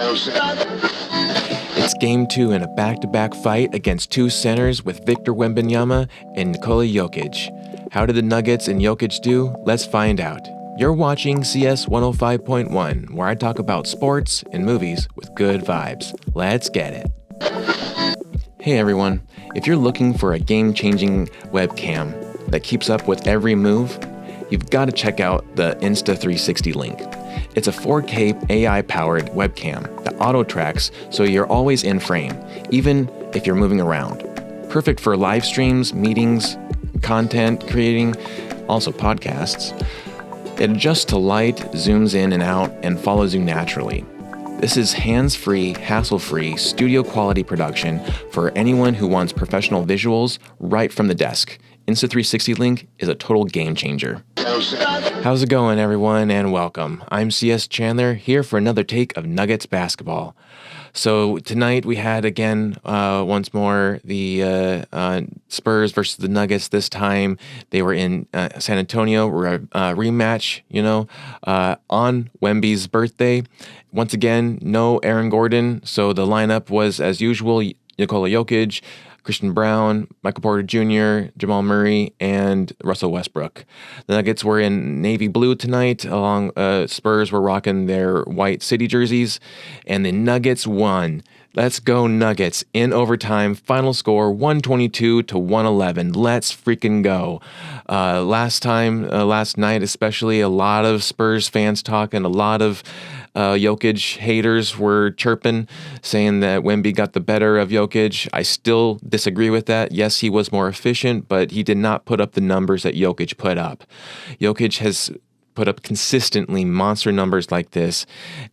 It's game 2 in a back-to-back fight against two centers with Victor Wembanyama and Nikola Jokić. How did the Nuggets and Jokić do? Let's find out. You're watching CS 105.1, where I talk about sports and movies with good vibes. Let's get it. Hey everyone, if you're looking for a game-changing webcam that keeps up with every move, you've got to check out the Insta360 link. It's a 4K AI-powered webcam that auto-tracks so you're always in frame, even if you're moving around. Perfect for live streams, meetings, content creating, also podcasts. It adjusts to light, zooms in and out, and follows you naturally. This is hands-free, hassle-free, studio-quality production for anyone who wants professional visuals right from the desk. Insta360 Link is a total game changer. How's it going, everyone, and welcome. I'm CS Chandler, here for another take of Nuggets basketball. So tonight we had again, once more, the Spurs versus the Nuggets. This time they were in San Antonio, rematch, on Wemby's birthday. Once again, no Aaron Gordon, so the lineup was as usual: Nikola Jokić, Christian Brown, Michael Porter Jr., Jamal Murray, and Russell Westbrook. The Nuggets were in navy blue tonight. Spurs were rocking their white city jerseys, and the Nuggets won. Let's go Nuggets in overtime. Final score 122-111. Let's freaking go. Last night especially, a lot of Spurs fans talking, a lot of Jokić haters were chirping, saying that Wemby got the better of Jokić. I still disagree with that. Yes, he was more efficient, but he did not put up the numbers that Jokić put up. Jokić has put up consistently monster numbers like this,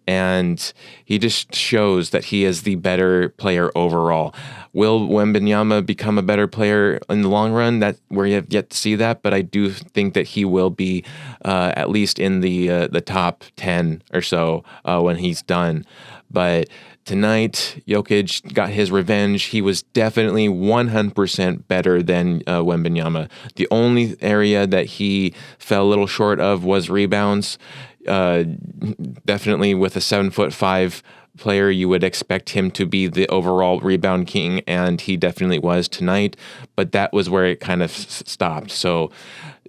and he just shows that he is the better player overall. Will Wembanyama become a better player in the long run? That we have yet to see that, but I do think that he will be at least in the top 10 or so when he's done. But tonight, Jokić got his revenge. He was definitely 100% better than Wembanyama. The only area that he fell a little short of was rebounds. Definitely with a 7'5" player, you would expect him to be the overall rebound king, and he definitely was tonight. But that was where it kind of stopped. So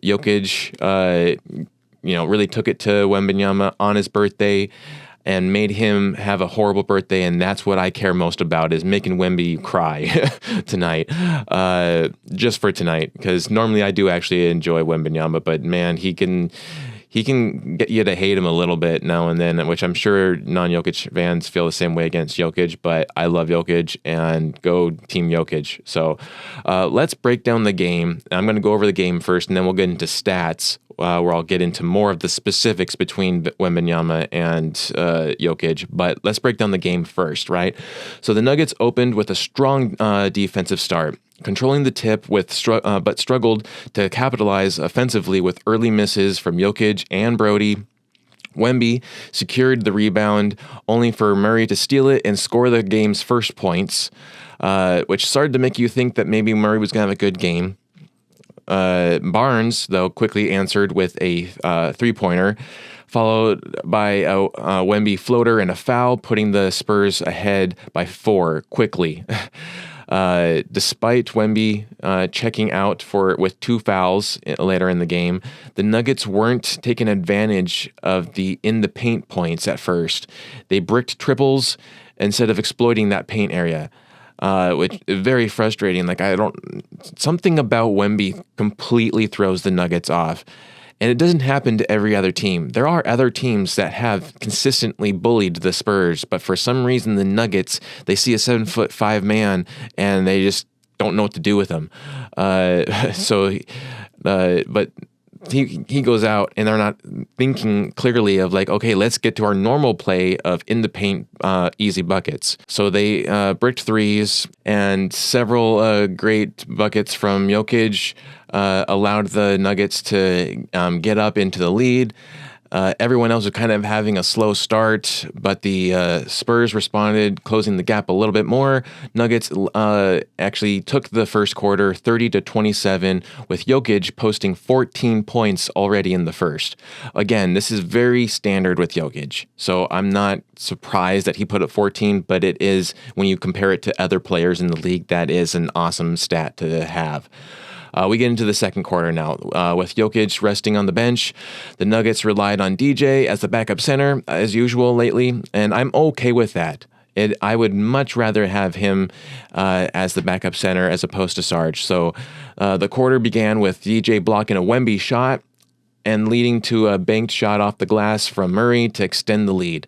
Jokić, really took it to Wembanyama on his birthday and made him have a horrible birthday, and that's what I care most about, is making Wemby cry tonight, just for tonight, because normally I do actually enjoy Wembanyama, but man, he can get you to hate him a little bit now and then, which I'm sure non-Jokić fans feel the same way against Jokić, but I love Jokić, and go Team Jokić. So let's break down the game. I'm going to go over the game first, and then we'll get into stats, where I'll get into more of the specifics between Wembanyama and Jokić. But let's break down the game first, right? So the Nuggets opened with a strong defensive start, controlling the tip but struggled to capitalize offensively with early misses from Jokić and Brody. Wemby secured the rebound, only for Murray to steal it and score the game's first points, which started to make you think that maybe Murray was going to have a good game. Barnes, though, quickly answered with a three-pointer, followed by a Wemby floater and a foul, putting the Spurs ahead by 4 quickly. Despite Wemby checking out with 2 fouls later in the game, the Nuggets weren't taking advantage of the in-the-paint points at first. They bricked triples instead of exploiting that paint area. Which is very frustrating. Something about Wemby completely throws the Nuggets off. And it doesn't happen to every other team. There are other teams that have consistently bullied the Spurs, but for some reason the Nuggets, they see a 7'5" man and they just don't know what to do with him. But he goes out and they're not thinking clearly of okay, let's get to our normal play of in the paint easy buckets. So they bricked threes, and several great buckets from Jokić allowed the Nuggets to get up into the lead. Everyone else was kind of having a slow start, but the Spurs responded, closing the gap a little bit more. Nuggets actually took the first quarter 30-27, with Jokić posting 14 points already in the first. Again, this is very standard with Jokić, so I'm not surprised that he put up 14, but it is, when you compare it to other players in the league, that is an awesome stat to have. We get into the second quarter now. With Jokić resting on the bench, the Nuggets relied on DJ as the backup center, as usual lately, and I'm okay with that. I would much rather have him as the backup center as opposed to Sarge. So the quarter began with DJ blocking a Wemby shot and leading to a banked shot off the glass from Murray to extend the lead.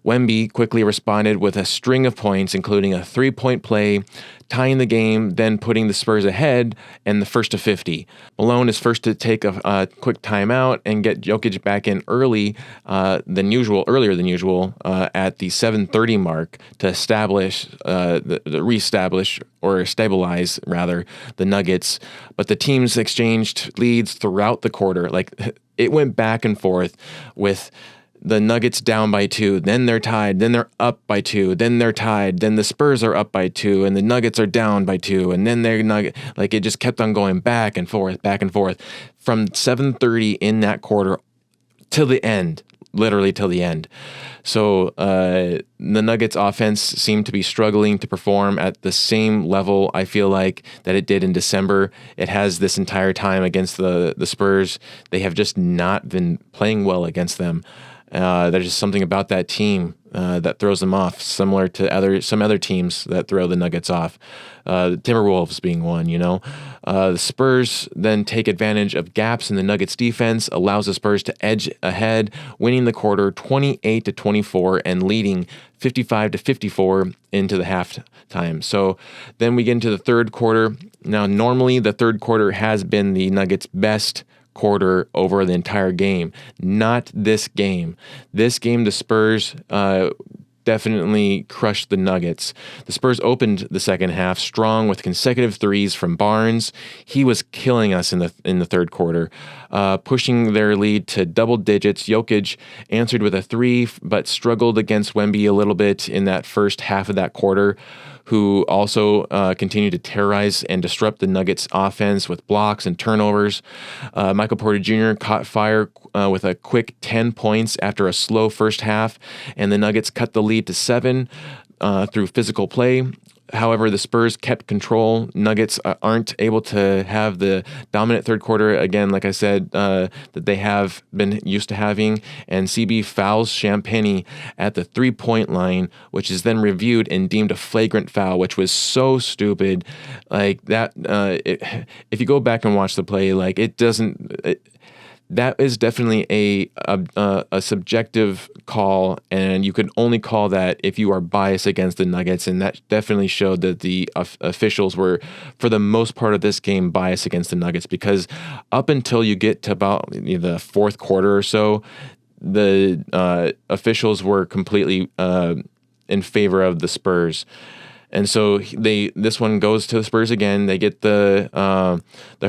Wemby quickly responded with a string of points, including a three-point play, tying the game, then putting the Spurs ahead and the first to 50. Malone is first to take a quick timeout and get Jokić back in earlier than usual, at the 7:30 mark to reestablish or stabilize rather the Nuggets. But the teams exchanged leads throughout the quarter. Like, it went back and forth with the Nuggets down by 2, then they're tied, then they're up by 2, then they're tied, then the Spurs are up by 2, and the Nuggets are down by 2, and then it just kept on going back and forth, from 7:30 in that quarter till the end, literally till the end. So the Nuggets offense seemed to be struggling to perform at the same level, I feel like, that it did in December. It has this entire time against the Spurs. They have just not been playing well against them. There's just something about that team that throws them off, similar to some other teams that throw the Nuggets off. The Timberwolves being one, The Spurs then take advantage of gaps in the Nuggets defense, allows the Spurs to edge ahead, winning the quarter 28-24 and leading 55-54 into the halftime. So then we get into the third quarter. Now, normally the third quarter has been the Nuggets' best quarter over the entire game. Not this game. This game, the Spurs definitely crushed the Nuggets. The Spurs opened the second half strong with consecutive threes from Barnes. He was killing us in the third quarter, pushing their lead to double digits. Jokić answered with a three, but struggled against Wemby a little bit in that first half of that quarter, who also continued to terrorize and disrupt the Nuggets' offense with blocks and turnovers. Michael Porter Jr. caught fire with a quick 10 points after a slow first half, and the Nuggets cut the lead to 7 through physical play. However, the Spurs kept control. Nuggets aren't able to have the dominant third quarter again, like I said, that they have been used to having. And CB fouls Champagnie at the 3-point line, which is then reviewed and deemed a flagrant foul, which was so stupid. Like that, if you go back and watch the play, like it doesn't. That is definitely a subjective call, and you can only call that if you are biased against the Nuggets, and that definitely showed that the officials were, for the most part of this game, biased against the Nuggets, because up until you get to about the fourth quarter or so, the officials were completely in favor of the Spurs. And so this one goes to the Spurs again. They get the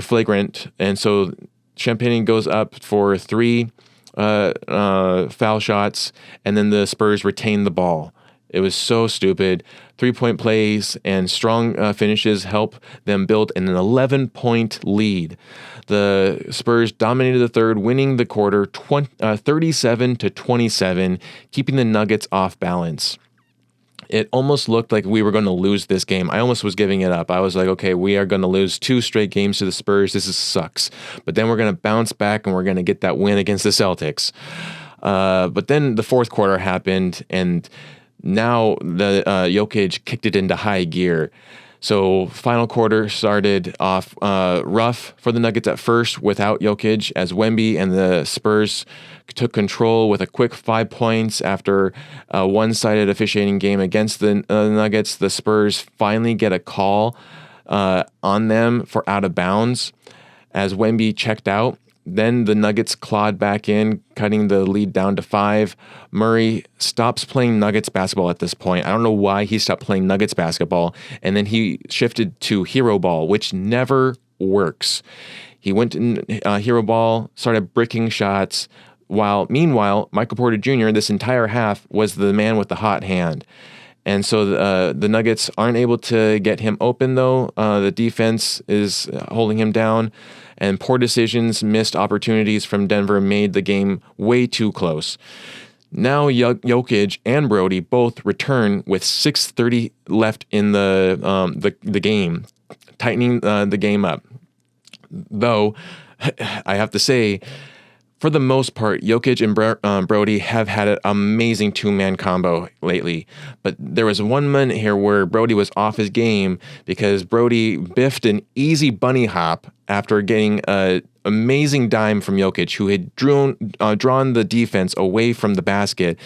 flagrant, and so Champagnie goes up for 3 foul shots, and then the Spurs retain the ball. It was so stupid. 3-point plays and strong finishes help them build an 11-point lead. The Spurs dominated the third, winning the quarter 37-27, keeping the Nuggets off balance. It almost looked like we were going to lose this game. I almost was giving it up. I was like, okay, we are going to lose 2 straight games to the Spurs. This sucks. But then we're going to bounce back and we're going to get that win against the Celtics. But then the fourth quarter happened, and now the Jokić kicked it into high gear. So final quarter started off rough for the Nuggets at first without Jokić, as Wemby and the Spurs took control with a quick 5 points after a one-sided officiating game against the Nuggets. The Spurs finally get a call on them for out of bounds as Wemby checked out. Then the Nuggets clawed back in, cutting the lead down to 5. Murray stops playing Nuggets basketball at this point. I don't know why he stopped playing Nuggets basketball. And then he shifted to hero ball, which never works. He went in hero ball, started bricking shots, Meanwhile, Michael Porter Jr. this entire half was the man with the hot hand. And so the Nuggets aren't able to get him open, though. The defense is holding him down, and poor decisions, missed opportunities from Denver made the game way too close. Now Jokić and Brody both return with 6:30 left in the game, tightening the game up. Though, I have to say, for the most part, Jokić and Brody have had an amazing two-man combo lately. But there was one minute here where Brody was off his game because Brody biffed an easy bunny hop after getting an amazing dime from Jokić, who had drawn the defense away from the basket,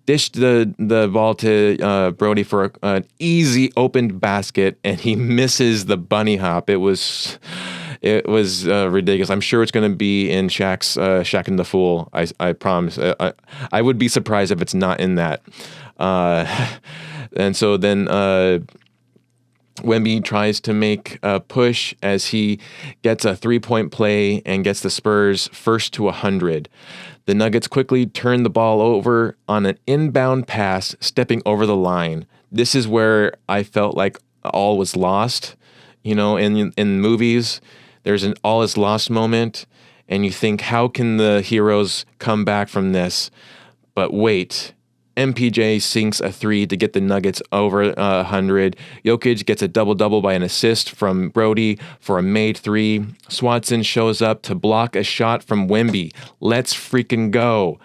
dished the ball to Brody for an easy opened basket, and he misses the bunny hop. It was ridiculous. I'm sure it's going to be in Shaq's Shaq and the Fool. I promise. I would be surprised if it's not in that. And so then Wemby tries to make a push as he gets a 3-point play and gets the Spurs first to 100. The Nuggets quickly turn the ball over on an inbound pass, stepping over the line. This is where I felt like all was lost. You know, in movies, there's an all is lost moment, and you think, how can the heroes come back from this? But wait, MPJ sinks a 3 to get the Nuggets over 100. Jokić gets a double-double by an assist from Brody for a made 3. Swatson shows up to block a shot from Wemby. Let's freaking go.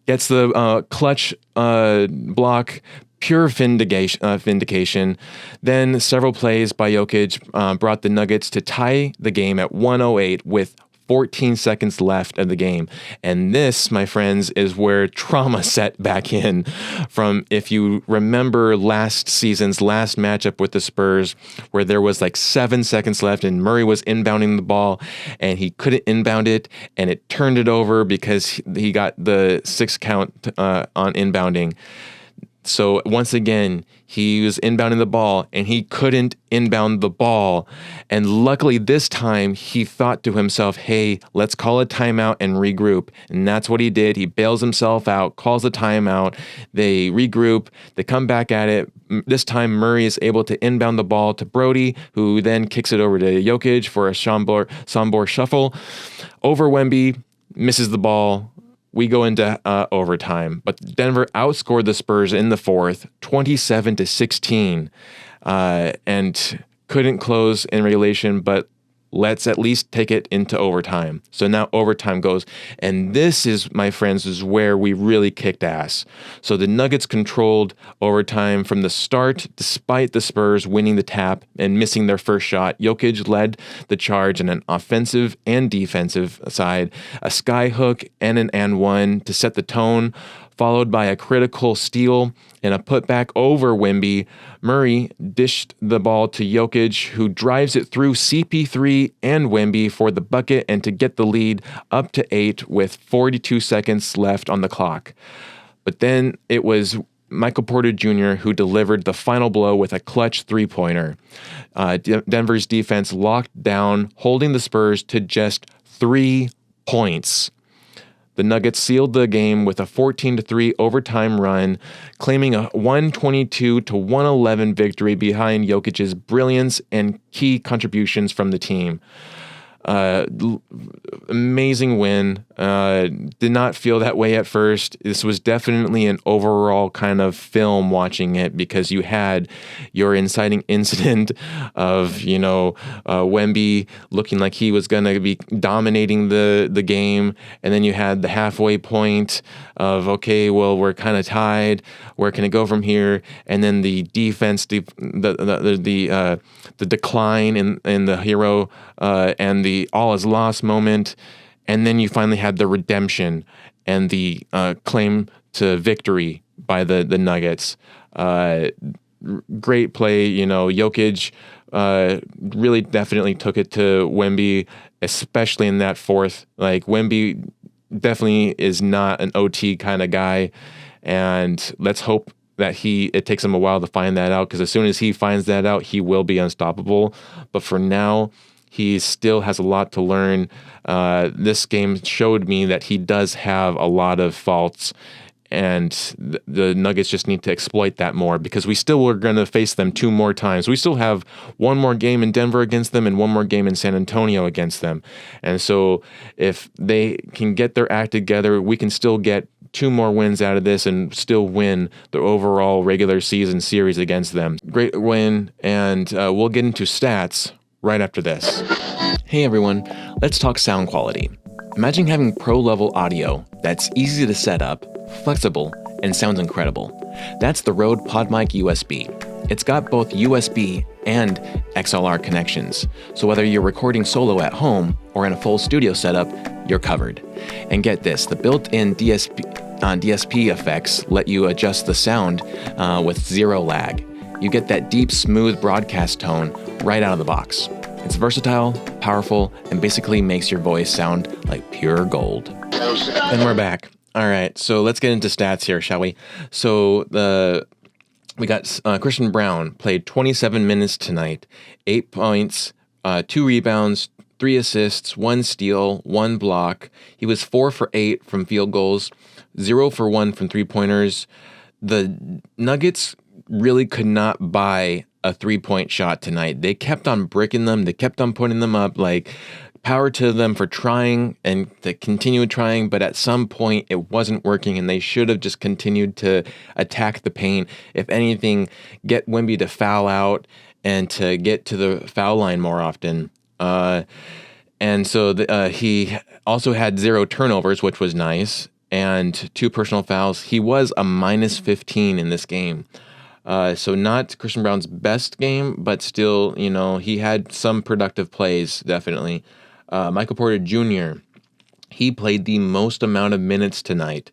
Gets the clutch block. Pure vindication. Then several plays by Jokić brought the Nuggets to tie the game at 108 with 14 seconds left of the game. And this, my friends, is where trauma set back in from, if you remember last season's last matchup with the Spurs, where there was like 7 seconds left and Murray was inbounding the ball and he couldn't inbound it, and it turned it over because he got the 6 count on inbounding. So once again, he was inbounding the ball and he couldn't inbound the ball. And luckily this time he thought to himself, hey, let's call a timeout and regroup. And that's what he did. He bails himself out, calls a timeout. They regroup. They come back at it. This time Murray is able to inbound the ball to Brody, who then kicks it over to Jokić for a Sombor shuffle. Over Wemby, misses the ball. We go into overtime, but Denver outscored the Spurs in the fourth, 27-16, and couldn't close in regulation, but let's at least take it into overtime. So now overtime goes, and this is, my friends, is where we really kicked ass. So the Nuggets controlled overtime from the start, despite the Spurs winning the tap and missing their first shot. Jokić led the charge on an offensive and defensive side, a sky hook and an and one to set the tone, followed by a critical steal and a putback over Wemby. Murray dished the ball to Jokić, who drives it through CP3 and Wemby for the bucket and to get the lead up to 8 with 42 seconds left on the clock. But then it was Michael Porter Jr. who delivered the final blow with a clutch three-pointer. Denver's defense locked down, holding the Spurs to just 3 points. The Nuggets sealed the game with a 14-3 overtime run, claiming a 122-111 victory behind Jokic's brilliance and key contributions from the team. Amazing win. Did not feel that way at first. This was definitely an overall kind of film watching it, because you had your inciting incident of, Wemby looking like he was going to be dominating the game. And then you had the halfway point of, okay, well, we're kind of tied. Where can it go from here? And then the defense, the decline in the hero, and the all is lost moment. And then you finally had the redemption and the claim to victory by the Nuggets. Great play, Jokić really definitely took it to Wemby, especially in that fourth. Like, Wemby definitely is not an OT kind of guy, and let's hope that it takes him a while to find that out, because as soon as he finds that out, he will be unstoppable. But for now, He still has a lot to learn. This game showed me that he does have a lot of faults, and the Nuggets just need to exploit that more, because we still are going to face them 2 more times. We still have 1 more game in Denver against them and 1 more game in San Antonio against them. And so if they can get their act together, we can still get 2 more wins out of this and still win the overall regular season series against them. Great win, and we'll get into stats right after this. Hey everyone, let's talk sound quality. Imagine having pro-level audio that's easy to set up, flexible, and sounds incredible. That's the Rode PodMic USB. It's got both USB and XLR connections, so whether you're recording solo at home or in a full studio setup, you're covered. And get this, the built-in DSP effects let you adjust the sound with 0 lag. You get that deep, smooth broadcast tone right out of the box. It's versatile, powerful, and basically makes your voice sound like pure gold. And we're back. All right, so let's get into stats here, shall we? So we got Christian Braun played 27 minutes tonight, 8 points, 2 rebounds, 3 assists, 1 steal, 1 block. He was 4 for 8 from field goals, 0 for 1 from 3-pointers. The Nuggets really could not buy a 3-point shot tonight. They kept on bricking them. They kept on putting them up. Like, power to them for trying and to continue trying, but at some point it wasn't working, and they should have just continued to attack the paint. If anything, get Wemby to foul out and to get to the foul line more often. And so he also had 0 turnovers, which was nice, and 2 personal fouls. He was a minus 15 in this game. So not Christian Braun's best game, but still, he had some productive plays, definitely. Michael Porter Jr., he played the most amount of minutes tonight.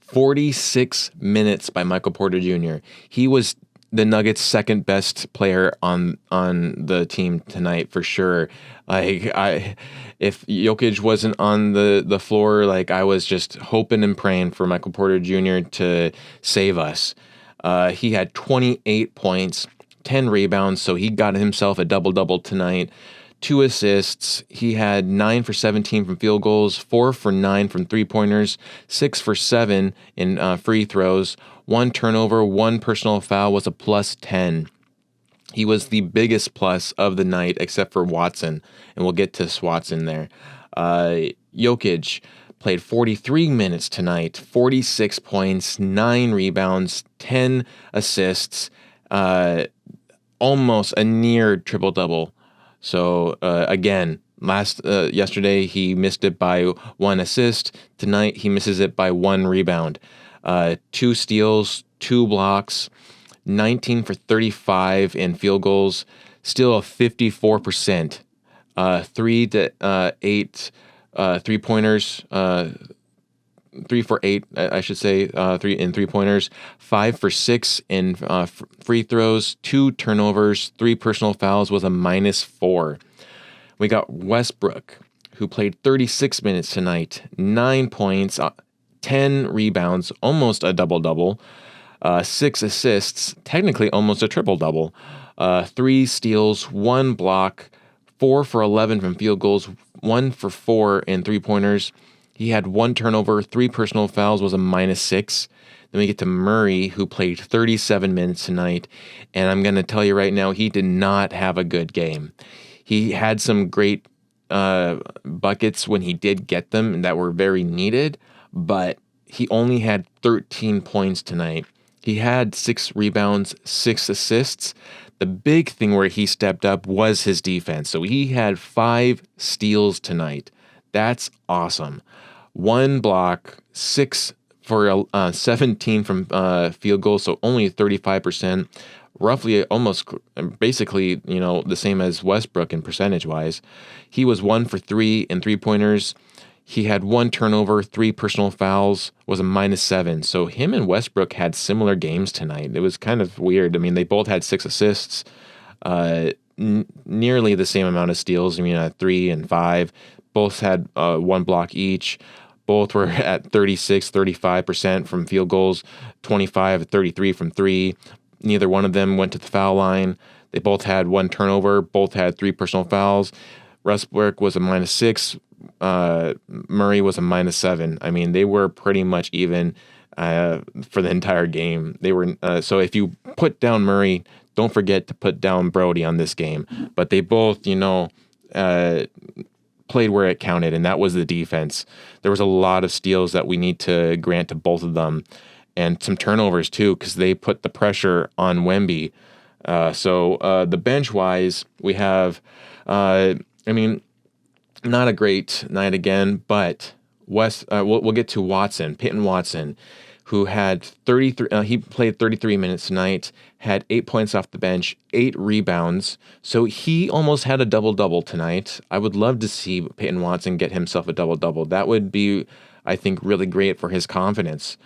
46 minutes by Michael Porter Jr. He was the Nuggets' second best player on the team tonight, for sure. If Jokić wasn't on the floor, I was just hoping and praying for Michael Porter Jr. to save us. He had 28 points, 10 rebounds, so he got himself a double-double tonight. 2 assists. He had 9 for 17 from field goals, 4 for 9 from 3-pointers, 6 for 7 in free throws. 1 turnover, 1 personal foul was a plus 10. He was the biggest plus of the night, except for Watson, and we'll get to Watson there. Jokić played 43 minutes tonight, 46 points, 9 rebounds, 10 assists, almost a near triple-double. So, again, yesterday he missed it by 1 assist. Tonight he misses it by 1 rebound. 2 steals, 2 blocks, 19 for 35 in field goals, still a 54%. 3 to 8 3-pointers, 3 for 8, I should say, 3 in 3-pointers, 5 for 6 in free throws, 2 turnovers, 3 personal fouls was a minus 4. We got Westbrook, who played 36 minutes tonight, 9 points, 10 rebounds, almost a double-double, 6 assists, technically almost a triple-double, 3 steals, 1 block, 4 for 11 from field goals, 1 for 4 in 3-pointers. He had 1 turnover, 3 personal fouls was a minus 6. Then we get to Murray, who played 37 minutes tonight. And I'm going to tell you right now, he did not have a good game. He had some great buckets when he did get them that were very needed, but he only had 13 points tonight. He had 6 rebounds, 6 assists. The big thing where he stepped up was his defense. So he had 5 steals tonight. That's awesome. 1 block, 6 for 17 from field goals, so only 35%. Roughly, almost, basically, the same as Westbrook in percentage-wise. He was 1 for 3 in 3-pointers. He had 1 turnover, 3 personal fouls, was a minus 7. So him and Westbrook had similar games tonight. It was kind of weird. I mean, they both had 6 assists, nearly the same amount of steals. 3 and 5. Both had 1 block each. Both were at 36, 35% from field goals, 25, 33 from 3. Neither one of them went to the foul line. They both had 1 turnover. Both had 3 personal fouls. Westbrook was a -6. Murray was a -7. I mean, they were pretty much even for the entire game. They were so if you put down Murray, don't forget to put down Brody on this game. But they both, played where it counted, and that was the defense. There was a lot of steals that we need to grant to both of them, and some turnovers too, because they put the pressure on Wemby. So the bench wise, we have, not a great night again, but we'll get to Peyton Watson, who had 33. He played 33 minutes tonight, had 8 points off the bench, 8 rebounds. So he almost had a double-double tonight. I would love to see Peyton Watson get himself a double-double. That would be, I think, really great for his confidence.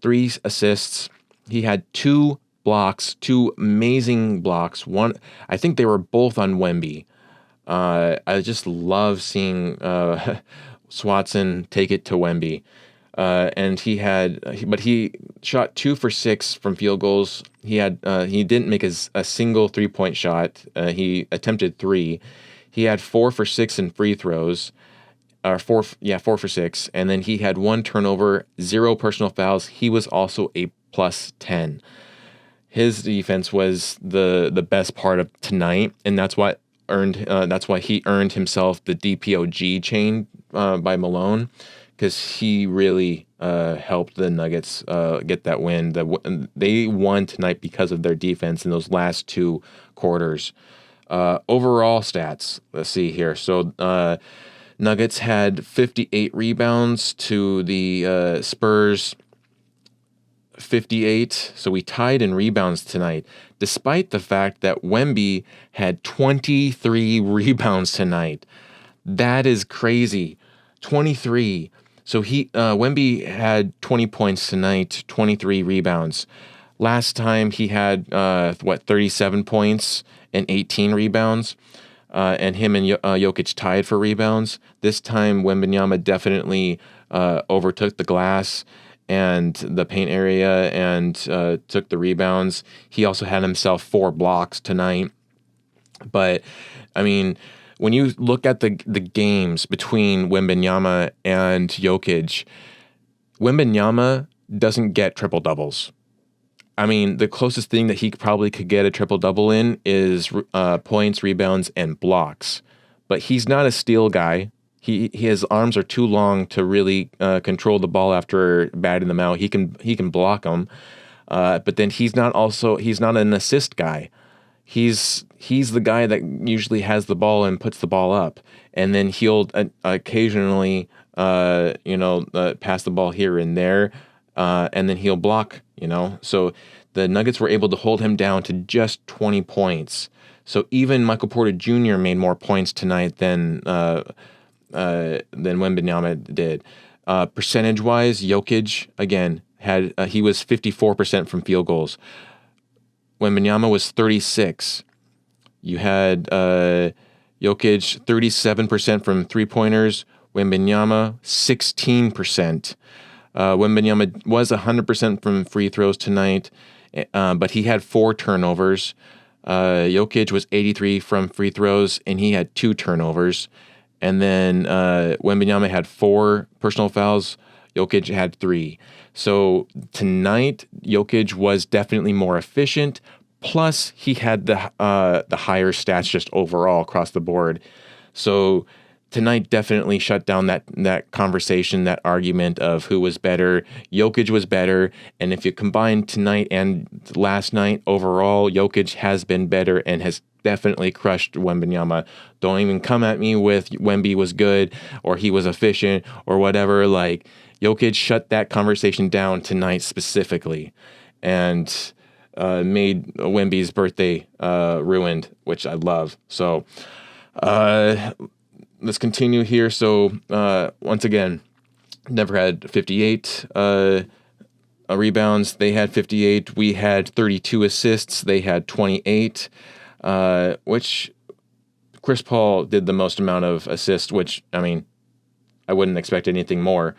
3 assists. He had 2 blocks, 2 amazing blocks. One, I think they were both on Wemby. I just love seeing Swatson take it to Wemby. And he shot 2 for 6 from field goals. He didn't make a single 3-point shot. He attempted 3. He had 4 for 6 in free throws, 4 for 6. And then he had 1 turnover, 0 personal fouls. He was also a +10. His defense was the best part of tonight, and that's why he earned himself the DPOG chain by Malone, because he really helped the Nuggets get that win. They won tonight because of their defense in those last 2 quarters. Overall stats, let's see here. So Nuggets had 58 rebounds to the Spurs 58. So we tied in rebounds tonight, despite the fact that Wemby had 23 rebounds tonight. That is crazy. 23. So Wemby had 20 points tonight, 23 rebounds. Last time he had 37 points and 18 rebounds. And him and Jokić tied for rebounds. This time Wembanyama definitely overtook the glass and the paint area and took the rebounds. He also had himself 4 blocks tonight. But, I mean, when you look at the games between Wembanyama and Jokić, Wembanyama doesn't get triple-doubles. I mean, the closest thing that he probably could get a triple-double in is points, rebounds, and blocks. But he's not a steal guy. His arms are too long to really control the ball after batting them out. He can block them, but then he's not an assist guy. He's the guy that usually has the ball and puts the ball up, and then he'll occasionally pass the ball here and there, and then he'll block. So the Nuggets were able to hold him down to just 20 points. So even Michael Porter Jr. made more points tonight than Wembanyama did. Percentage-wise, Jokić, again, he was 54% from field goals. Wembanyama was 36. You had Jokić 37% from three-pointers. Wembanyama 16%. Wembanyama was 100% from free throws tonight, but he had 4 turnovers. Jokić was 83 from free throws, and he had 2 turnovers. And then Wembanyama had 4 personal fouls. Jokić had 3. So tonight, Jokić was definitely more efficient. Plus, he had the higher stats just overall across the board. So tonight definitely shut down that conversation, that argument of who was better. Jokić was better, and if you combine tonight and last night overall, Jokić has been better and has definitely crushed Wembanyama. Don't even come at me with Wemby was good or he was efficient or whatever. Like, Jokić shut that conversation down tonight specifically, and made Wemby's birthday ruined, which I love. So let's continue here. So once again, never had 58 rebounds. They had 58. We had 32 assists. They had 28, which Chris Paul did the most amount of assists, which, I mean, I wouldn't expect anything more.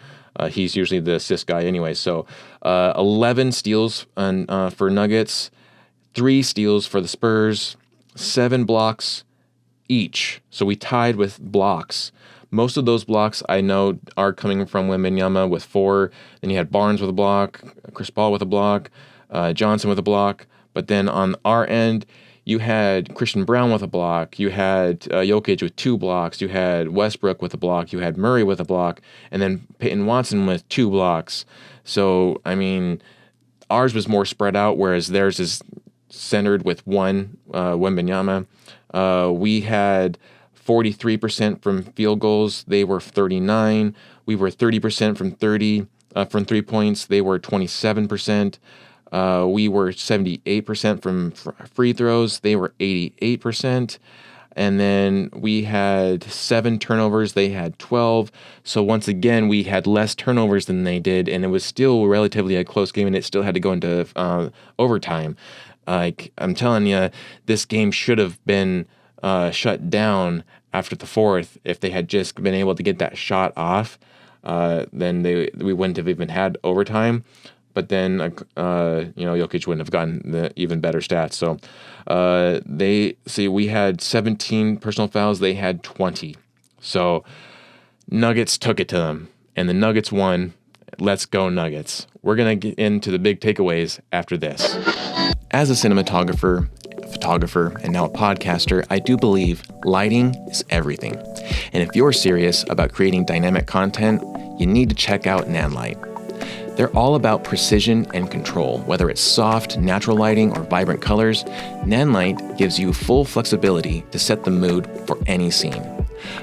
He's usually the assist guy anyway. So 11 steals for Nuggets, 3 steals for the Spurs, 7 blocks, each. So we tied with blocks. Most of those blocks I know are coming from Wembanyama with 4. Then you had Barnes with a block, Chris Paul with a block, Johnson with a block. But then on our end, you had Christian Brown with a block. You had Jokić with 2 blocks. You had Westbrook with a block. You had Murray with a block. And then Peyton Watson with 2 blocks. So, I mean, ours was more spread out, whereas theirs is centered with 1, Wembanyama. We had 43% from field goals. They were 39. We were 30% from from 3 points. They were 27%. We were 78% from free throws. They were 88%. And then we had 7 turnovers. They had 12. So once again, we had less turnovers than they did, and it was still relatively a close game, and it still had to go into overtime. Like, I'm telling you, this game should have been shut down after the 4th. If they had just been able to get that shot off, then we wouldn't have even had overtime. But then, Jokić wouldn't have gotten the even better stats. So we had 17 personal fouls. They had 20. So Nuggets took it to them, and the Nuggets won. Let's go Nuggets. We're going to get into the big takeaways after this. As a cinematographer, photographer, and now a podcaster, I do believe lighting is everything. And if you're serious about creating dynamic content, you need to check out Nanlite. They're all about precision and control. Whether it's soft, natural lighting or vibrant colors, Nanlite gives you full flexibility to set the mood for any scene.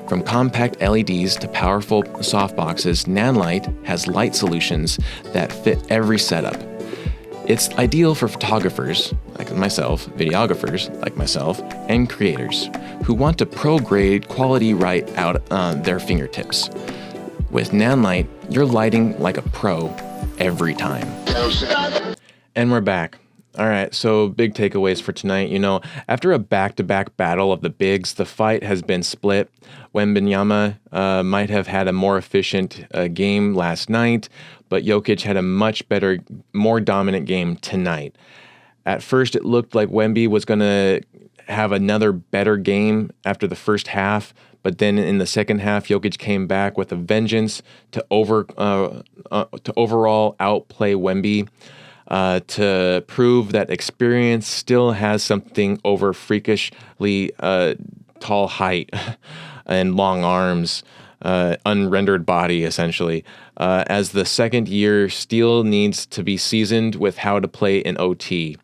From compact LEDs to powerful softboxes, Nanlite has light solutions that fit every setup. It's ideal for photographers, like myself, videographers, like myself, and creators who want to pro-grade quality right out on their fingertips. With Nanlite, you're lighting like a pro every time. And we're back. All right, so big takeaways for tonight. After a back-to-back battle of the bigs, the fight has been split. Wembanyama might have had a more efficient game last night, but Jokić had a much better, more dominant game tonight. At first, it looked like Wemby was going to have another better game after the first half, but then in the second half, Jokić came back with a vengeance to overall outplay Wemby, to prove that experience still has something over freakishly tall height and long arms, unrendered body, essentially. As the second year still needs to be seasoned with how to play in OT.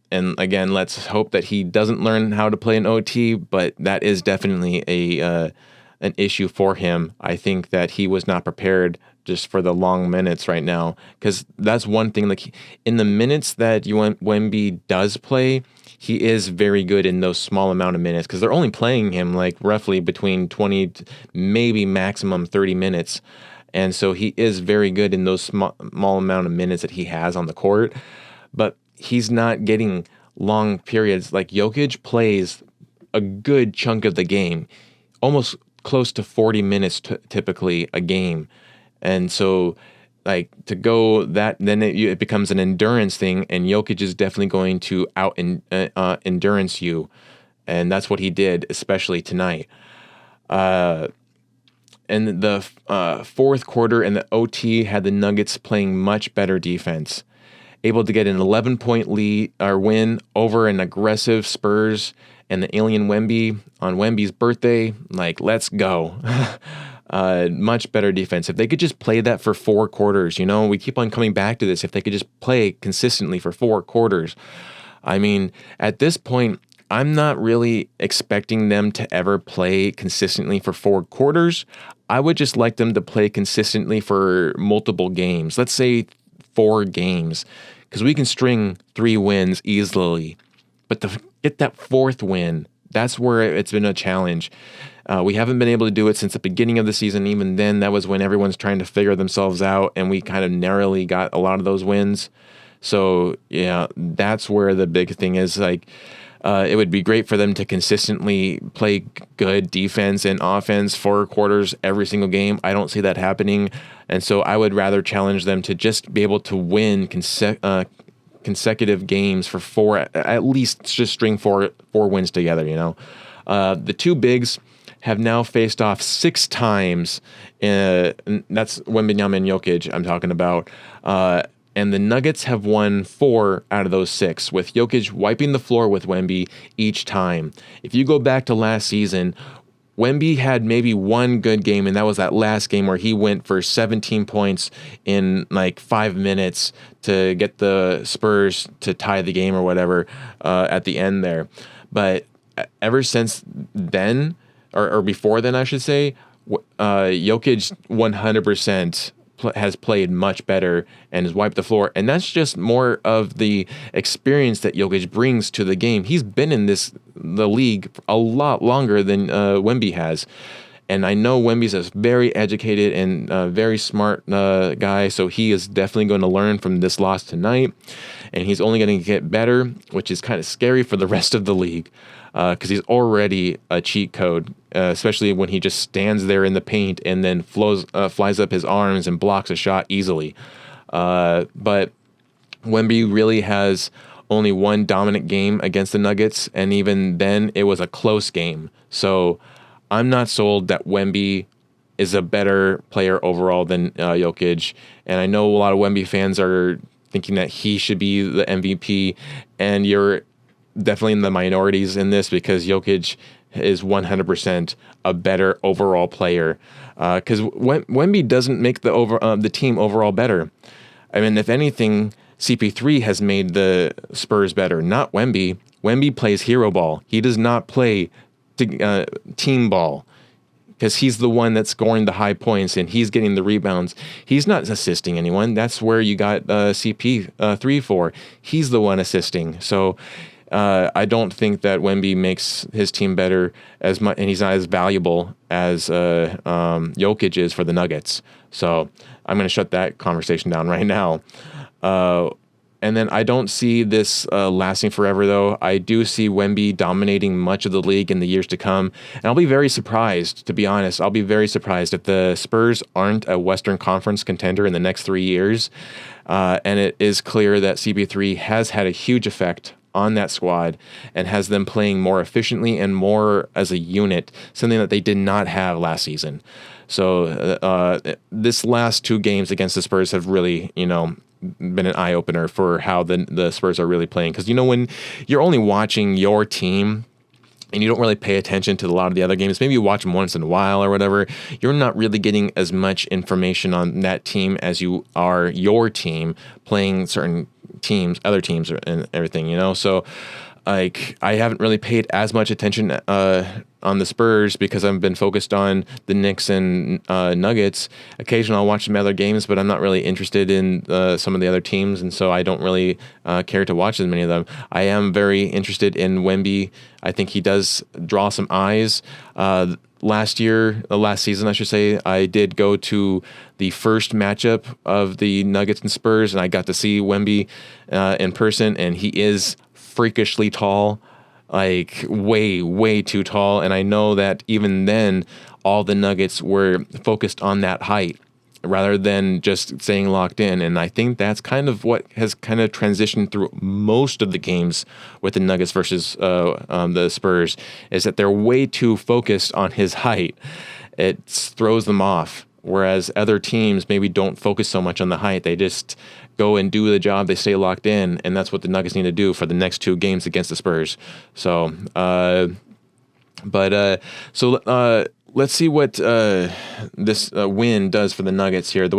And again, let's hope that he doesn't learn how to play in OT, but that is definitely an issue for him. I think that he was not prepared just for the long minutes right now, because that's one thing. Like, in the minutes that Wemby does play, he is very good in those small amount of minutes, because they're only playing him like roughly between 20, maybe maximum 30 minutes. And so he is very good in those small amount of minutes that he has on the court. But he's not getting long periods. Like, Jokić plays a good chunk of the game, almost close to 40 minutes typically a game. And so, like, to go that, then it becomes an endurance thing, and Jokić is definitely going to endurance you. And that's what he did, especially tonight. And the fourth quarter and the OT had the Nuggets playing much better defense, able to get an 11-point lead or win over an aggressive Spurs and the alien Wemby on Wemby's birthday. Like, let's go. Much better defense. If they could just play that for 4 quarters, we keep on coming back to this. If they could just play consistently for 4 quarters. I mean, at this point, I'm not really expecting them to ever play consistently for 4 quarters. I would just like them to play consistently for multiple games. Let's say 4 games, because we can string 3 wins easily. But to get that 4th win, that's where it's been a challenge. We haven't been able to do it since the beginning of the season. Even then, that was when everyone's trying to figure themselves out, and we kind of narrowly got a lot of those wins. So, yeah, that's where the big thing is. Like, it would be great for them to consistently play good defense and offense 4 quarters every single game. I don't see that happening. And so I would rather challenge them to just be able to win consecutive games for four, at least just string four wins together. The two bigs have now faced off 6 times. And that's Wembanyama and Jokić I'm talking about. And the Nuggets have won 4 out of those 6, with Jokić wiping the floor with Wemby each time. If you go back to last season, Wemby had maybe one good game, and that was that last game where he went for 17 points in like 5 minutes to get the Spurs to tie the game or whatever at the end there. But ever since then, or before then, I should say, Jokić 100% has played much better and has wiped the floor. And that's just more of the experience that Jokić brings to the game. He's been in the league a lot longer than Wemby has. And I know Wemby's a very educated and very smart guy, so he is definitely going to learn from this loss tonight. And he's only going to get better, which is kind of scary for the rest of the league, because he's already a cheat code, especially when he just stands there in the paint and then flies up his arms and blocks a shot easily. But Wemby really has only one dominant game against the Nuggets, and even then it was a close game. So I'm not sold that Wemby is a better player overall than Jokić. And I know a lot of Wemby fans are thinking that he should be the MVP, and you're definitely in the minorities in this, because Jokić is 100% a better overall player. Because Wemby doesn't make the team overall better. I mean, if anything, CP3 has made the Spurs better, not Wemby. Wemby plays hero ball. He does not play team ball, because he's the one that's scoring the high points and he's getting the rebounds. He's not assisting anyone. That's where you got CP3 for. He's the one assisting. So I don't think that Wemby makes his team better as much, and he's not as valuable as Jokić is for the Nuggets. So I'm going to shut that conversation down right now. And then I don't see this lasting forever, though. I do see Wemby dominating much of the league in the years to come. And I'll be very surprised, to be honest. I'll be very surprised if the Spurs aren't a Western Conference contender in the next 3 years. And it is clear that CP3 has had a huge effect on that squad and has them playing more efficiently and more as a unit, something that they did not have last season. So this last 2 games against the Spurs have really, been an eye-opener for how the Spurs are really playing. Because, when you're only watching your team and you don't really pay attention to a lot of the other games, maybe you watch them once in a while or whatever, you're not really getting as much information on that team as you are your team playing certain teams, other teams and everything, So, I haven't really paid as much attention on the Spurs because I've been focused on the Knicks and Nuggets. Occasionally I'll watch some other games, but I'm not really interested in some of the other teams, and so I don't really care to watch as many of them. I am very interested in Wemby. I think he does draw some eyes. Last season, I should say, I did go to the first matchup of the Nuggets and Spurs, and I got to see Wemby in person, and he is freakishly tall, like way too tall. And I know that even then, all the Nuggets were focused on that height rather than just staying locked in. And I think that's kind of what has kind of transitioned through most of the games with the Nuggets versus the Spurs, is that they're way too focused on his height. It throws them off. Whereas other teams maybe don't focus so much on the height. They just go and do the job. They stay locked in, and that's what the Nuggets need to do for the next 2 games against the Spurs. So, let's see what this win does for the Nuggets here.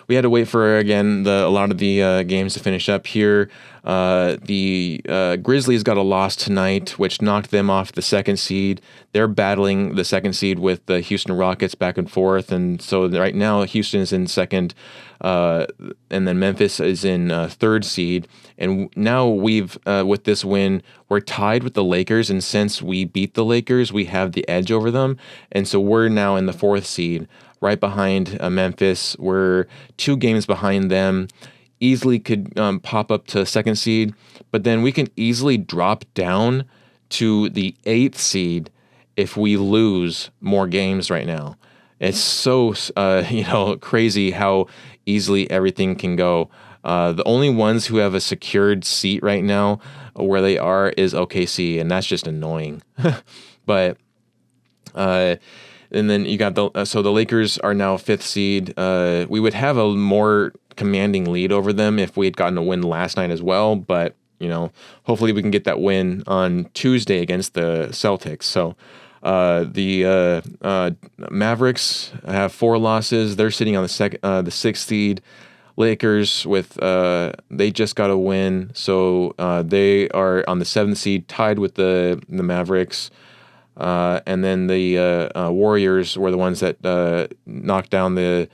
We had to wait for, again, a lot of the games to finish up here. The Grizzlies got a loss tonight, which knocked them off the 2nd seed. They're battling the 2nd seed with the Houston Rockets back and forth, and so right now Houston is in 2nd, and then Memphis is in 3rd seed. And now with this win, we're tied with the Lakers, and since we beat the Lakers, we have the edge over them, and so we're now in the 4th seed, right behind Memphis. We're 2 games behind them. Easily could pop up to 2nd seed, but then we can easily drop down to the 8th seed if we lose more games right now. It's so crazy how easily everything can go. The only ones who have a secured seat right now where they are is OKC, and that's just annoying. But and then you got the Lakers are now 5th seed. We would have a more commanding lead over them if we had gotten a win last night as well, but hopefully we can get that win on Tuesday against the Celtics. So the Mavericks have 4 losses. They're sitting on the 6th seed. Lakers they just got a win, so they are on the 7th seed, tied with the Mavericks. And then the Warriors were the ones that knocked down the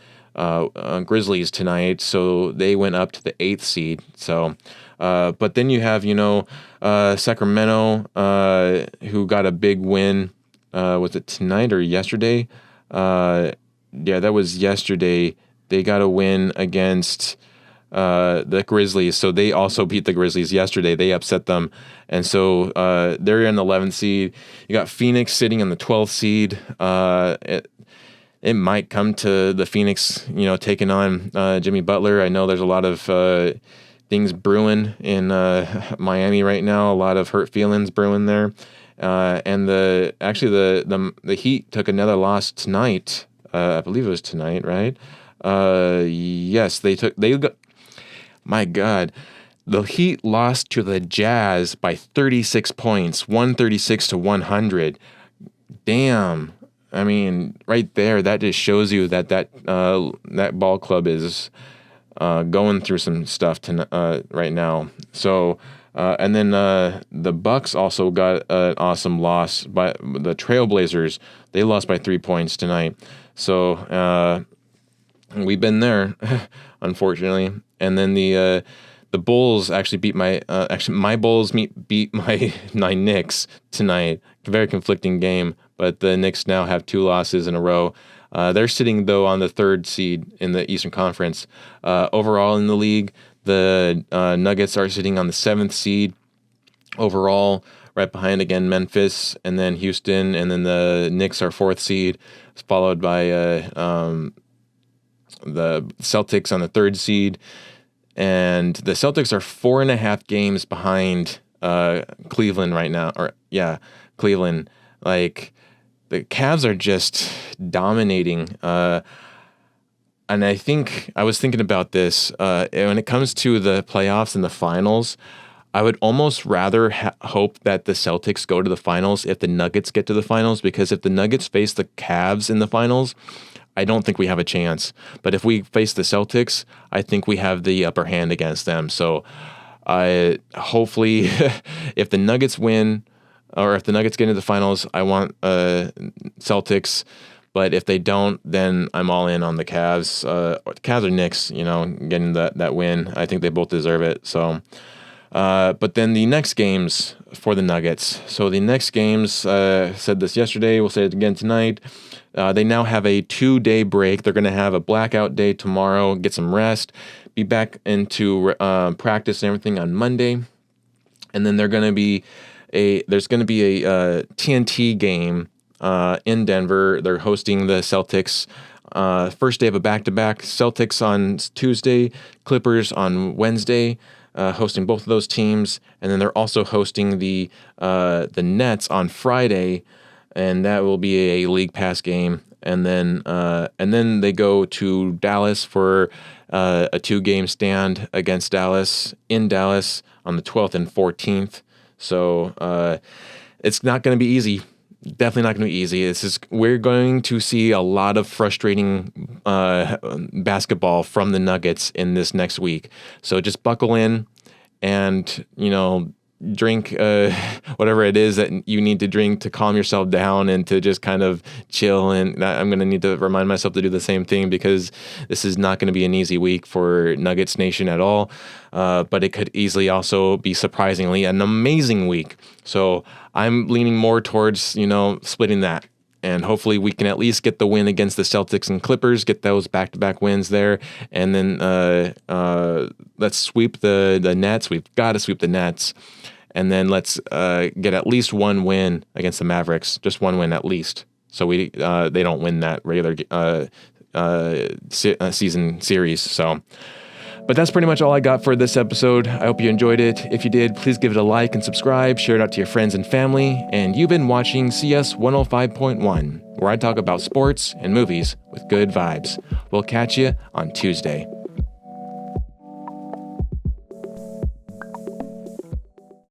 Grizzlies tonight, so they went up to the 8th seed. So, but then you have Sacramento, who got a big win. Was it tonight or yesterday? Yeah, that was yesterday. They got a win against the Grizzlies, so they also beat the Grizzlies yesterday. They upset them, and so they're in the 11th seed. You got Phoenix sitting in the 12th seed. It might come to the Phoenix, taking on Jimmy Butler. I know there's a lot of things brewing in Miami right now. A lot of hurt feelings brewing there, and the Heat took another loss tonight. I believe it was tonight, right? Yes, they got. My God, the Heat lost to the Jazz by 36 points, 136-100. Damn. I mean, right there, that just shows you that ball club is going through some stuff right now. So, and then the Bucks also got an awesome loss by the Trailblazers. They lost by 3 points tonight. So, we've been there, unfortunately. And then the Bulls actually beat my Bulls beat my Knicks tonight. Very conflicting game, but the Knicks now have 2 losses in a row. They're sitting though on the 3rd seed in the Eastern Conference. Overall in the league, the Nuggets are sitting on the 7th seed overall, right behind again Memphis and then Houston, and then the Knicks are 4th seed, followed by the Celtics on the 3rd seed, and the Celtics are 4.5 games behind Cleveland right now. Cleveland. Like, the Cavs are just dominating. And I think I was thinking about this when it comes to the playoffs and the finals. I would almost rather hope that the Celtics go to the finals if the Nuggets get to the finals, because if the Nuggets face the Cavs in the finals, I don't think we have a chance. But if we face the Celtics, I think we have the upper hand against them. So hopefully, if the Nuggets win, or if the Nuggets get into the finals, I want Celtics. But if they don't, then I'm all in on the Cavs. Cavs or Knicks, getting that win. I think they both deserve it. So, but then the next games for the Nuggets. So the next games, said this yesterday, we'll say it again tonight. They now have a 2-day break. They're going to have a blackout day tomorrow, get some rest, be back into practice and everything on Monday. And then there's going to be a TNT game in Denver. They're hosting the Celtics. First day of a back-to-back. Celtics on Tuesday, Clippers on Wednesday, hosting both of those teams. And then they're also hosting the Nets on Friday, and that will be a League Pass game. And then they go to Dallas for a 2-game stand against Dallas in Dallas on the 12th and 14th. So it's not going to be easy. Definitely not going to be easy. We're going to see a lot of frustrating basketball from the Nuggets in this next week. So just buckle in and, drink whatever it is that you need to drink to calm yourself down and to just kind of chill. And I'm going to need to remind myself to do the same thing, because this is not going to be an easy week for Nuggets Nation at all. But it could easily also be surprisingly an amazing week. So I'm leaning more towards, splitting that. And hopefully we can at least get the win against the Celtics and Clippers, get those back-to-back wins there. And then let's sweep the Nets. We've got to sweep the Nets. And then let's get at least one win against the Mavericks, just one win at least. So they don't win that regular season series. So But that's pretty much all I got for this episode. I hope you enjoyed it. If you did, please give it a like and subscribe, share it out to your friends and family. And you've been watching CS 105.1, where I talk about sports and movies with good vibes. We'll catch you on Tuesday.